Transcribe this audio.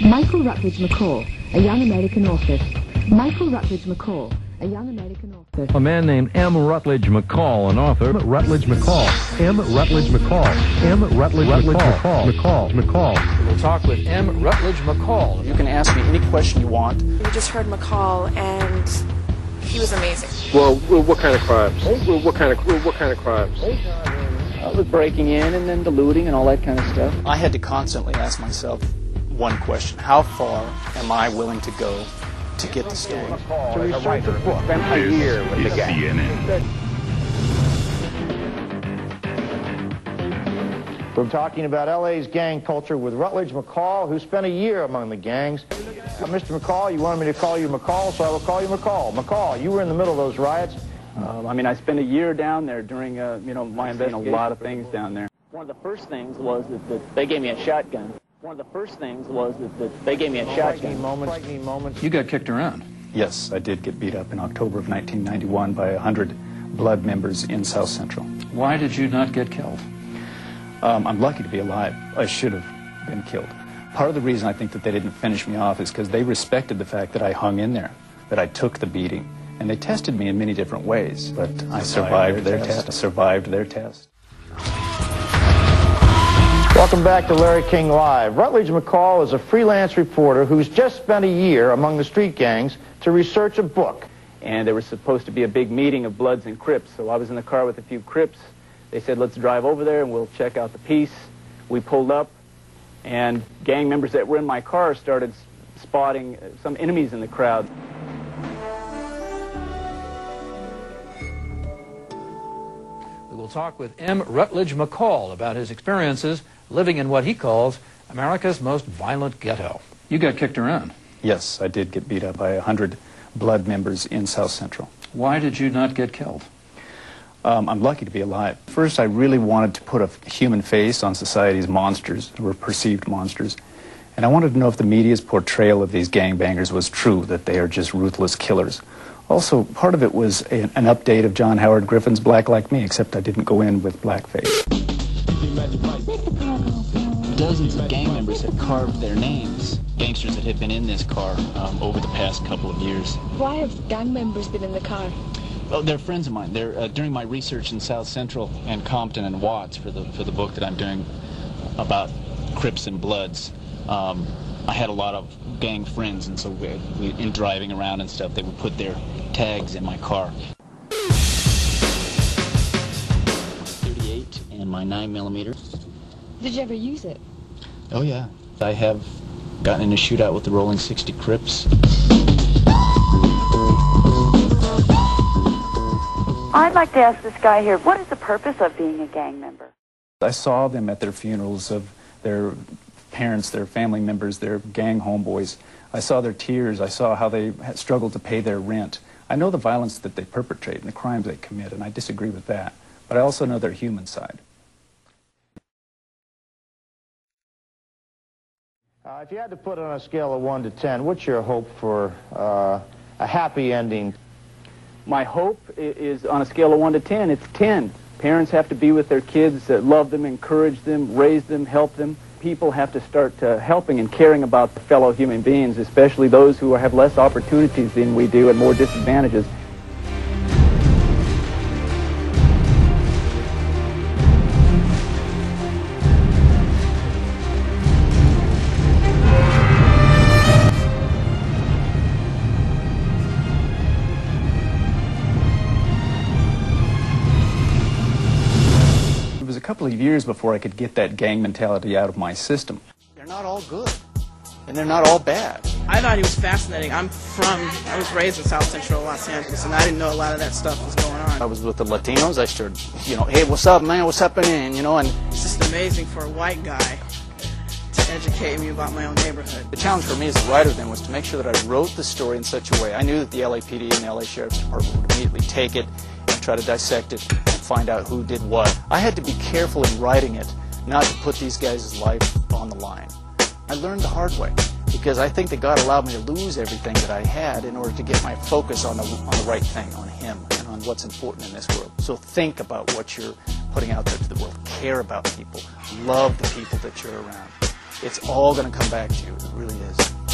Michael Rutledge McCall, a young American author. Michael Rutledge McCall, a young American author. A man named M. Rutledge McCall, an author. Rutledge McCall. M. Rutledge McCall. M. Rutledge McCall. McCall. We'll talk with M. Rutledge McCall. You can ask me any question you want. We just heard McCall, and he was amazing. Well, what kind of crimes? What kind of crimes? With breaking in and then diluting and all that kind of stuff. I had to constantly ask myself one question: how far am I willing to go to get the story? To research a book. Spent a year with the gang. CNN. We're talking about LA's gang culture with Rutledge McCall, who spent a year among the gangs. Mr. McCall, you wanted me to call you McCall, so I will call you McCall. McCall, you were in the middle of those riots. I spent a year down there during, my investigation. A lot of things down there. One of the first things was that they gave me a shotgun. Frightening moments. You got kicked around. Yes, I did get beat up in October of 1991 by 100 blood members in South Central. Why did you not get killed? I'm lucky to be alive. I should have been killed. Part of the reason I think that they didn't finish me off is because they respected the fact that I hung in there, that I took the beating, and they tested me in many different ways. But I survived their test. Welcome back to Larry King Live. Rutledge McCall is a freelance reporter who's just spent a year among the street gangs to research a book. And there was supposed to be a big meeting of Bloods and Crips, so I was in the car with a few Crips. They said, let's drive over there and we'll check out the piece. We pulled up, and gang members that were in my car started spotting some enemies in the crowd. We will talk with M. Rutledge McCall about his experiences living in what he calls America's most violent ghetto. You got kicked around. Yes, I did get beat up by 100 blood members in South Central. Why did you not get killed? I'm lucky to be alive. First, I really wanted to put a human face on society's monsters, or perceived monsters. And I wanted to know if the media's portrayal of these gangbangers was true, that they are just ruthless killers. Also, part of it was an update of John Howard Griffin's Black Like Me, except I didn't go in with blackface. Dozens of gang members had carved their names, gangsters that had been in this car over the past couple of years. Why have gang members been in the car? Oh, they're friends of mine. They're during my research in South Central and Compton and Watts for the book that I'm doing about Crips and Bloods. I had a lot of gang friends, and so in driving around and stuff, they would put their tags in my car. 38 and my 9mm. Did you ever use it? Oh yeah, I have gotten in a shootout with the Rolling 60 Crips. I'd like to ask this guy here, what is the purpose of being a gang member? I saw them at their funerals of their parents, their family members, their gang homeboys. I saw their tears. I saw how they struggled to pay their rent. I know the violence that they perpetrate and the crimes they commit, and I disagree with that. But I also know their human side. If you had to put it on a scale of 1 to 10, what's your hope for a happy ending? My hope is on a scale of 1 to 10, it's 10. Parents have to be with their kids, love them, encourage them, raise them, help them. People have to start helping and caring about fellow human beings, especially those who have less opportunities than we do and more disadvantages. It was a couple of years before I could get that gang mentality out of my system. They're not all good, and they're not all bad. I thought he was fascinating. I was raised in South Central Los Angeles, and I didn't know a lot of that stuff was going on. I was with the Latinos. I started, hey, what's up, man? What's happening? And it's just amazing for a white guy to educate me about my own neighborhood. The challenge for me as a writer then was to make sure that I wrote the story in such a way. I knew that the LAPD and the LA Sheriff's Department would immediately take it and try to dissect it and find out who did what. I had to be careful in writing it not to put these guys' life on the line. I learned the hard way, because I think that God allowed me to lose everything that I had in order to get my focus on the right thing, on Him, and on what's important in this world. So think about what you're putting out there to the world. Care about people. Love the people that you're around. it's all going to come back to you. It really is.